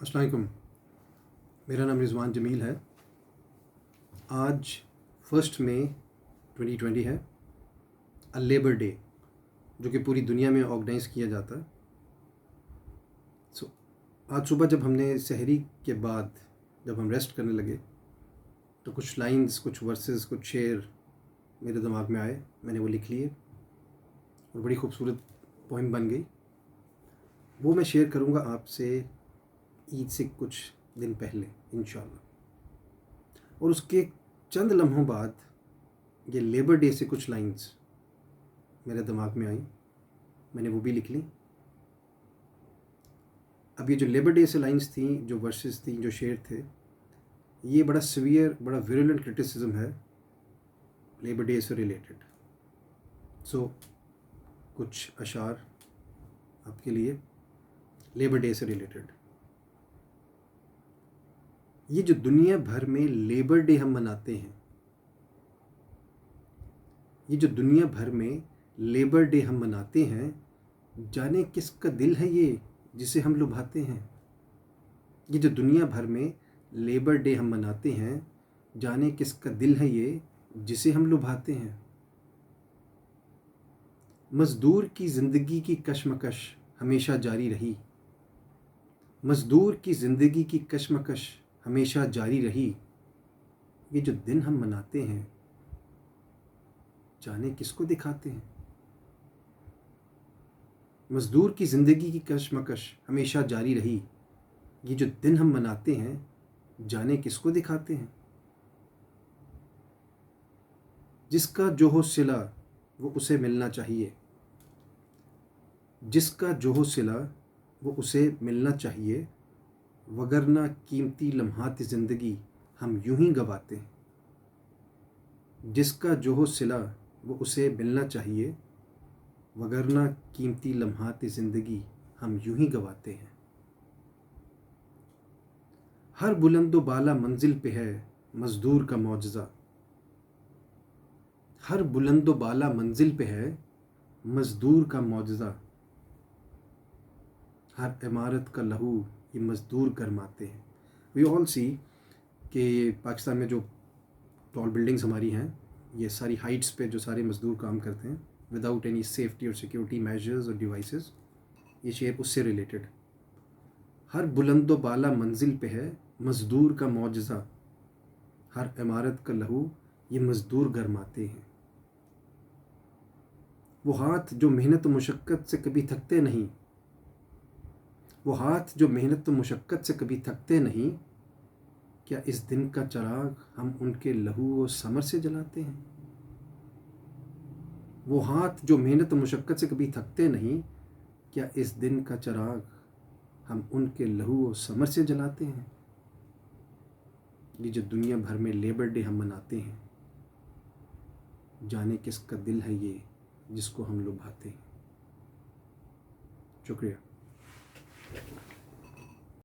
अस्सलाम वालेकुम। मेरा नाम रिज़वान जमील है। आज 1 मई 2020 है, लेबर डे, जो कि पूरी दुनिया में ऑर्गेनाइज़ किया जाता है। आज सुबह जब हमने सहरी के बाद जब हम रेस्ट करने लगे तो कुछ लाइंस, कुछ वर्सेस, कुछ शेर मेरे दिमाग में आए। मैंने वो लिख लिए और बड़ी खूबसूरत पोइम बन गई। वो मैं शेयर करूँगा आपसे ईद से कुछ दिन पहले इंशाअल्लाह। और उसके चंद लम्हों बाद ये लेबर डे से कुछ लाइंस मेरे दिमाग में आई, मैंने वो भी लिख ली। अब ये जो लेबर डे से लाइंस थी, जो वर्सेस थी, जो शेर थे, ये बड़ा सीवियर, बड़ा विरुलेंट क्रिटिसिज्म है लेबर डे से रिलेटेड। सो कुछ अशार आपके लिए लेबर डे से रिलेटेड। ये जो दुनिया भर में लेबर डे हम मनाते हैं, ये जो दुनिया भर में लेबर डे हम मनाते हैं, जाने किसका दिल है ये जिसे हम लुभाते हैं। ये जो दुनिया भर में लेबर डे हम मनाते हैं, जाने किसका दिल है ये जिसे हम लुभाते हैं। मज़दूर की ज़िंदगी की कशमकश हमेशा जारी रही, मज़दूर की ज़िंदगी की कशमकश हमेशा जारी रही। ये जो दिन हम मनाते हैं, जाने किसको दिखाते हैं। मज़दूर की ज़िंदगी की कशमकश हमेशा जारी रही। ये जो दिन हम मनाते हैं, जाने किसको दिखाते हैं। जिसका जो हो सिला वो उसे मिलना चाहिए, जिसका जो हो सिला वो उसे मिलना चाहिए, वगरना कीमती लम्हात ज़िंदगी हम यूं ही गवाते हैं। जिसका जो हो सिला वो उसे मिलना चाहिए, वगरना कीमती लम्हात ज़िंदगी हम यूं ही गवाते हैं। हर बुलंदो बाला मंजिल पे है मज़दूर का मौजज़ा, हर बुलंदो बाला मंजिल पे है मज़दूर का मौजज़ा। हर इमारत का लहू ये मज़दूर गरमाते हैं। वी ऑल सी कि पाकिस्तान में जो टॉल बिल्डिंग्स हमारी हैं, ये सारी हाइट्स पे जो सारे मज़दूर काम करते हैं विदाउट एनी सेफ्टी और सिक्योरिटी मेजर्स और डिवाइसेस। ये शेर उससे रिलेटेड। हर बुलंदो बाला मंजिल पे है मज़दूर का मौजज़ा, हर इमारत का लहू ये मज़दूर गरमाते हैं। वो हाथ जो मेहनत मुशक्क़त से कभी थकते नहीं, वो हाथ जो मेहनत मुशक्क़त से कभी थकते नहीं, क्या इस दिन का चिराग हम उनके लहू और समर से जलाते हैं। वो हाथ जो मेहनत मुशक्क़त से कभी थकते नहीं, क्या इस दिन का चिराग हम उनके लहू और समर से जलाते हैं। ये जो दुनिया भर में लेबर डे हम मनाते हैं, जाने किसका दिल है ये जिसको हम लुभाते हैं। शुक्रिया।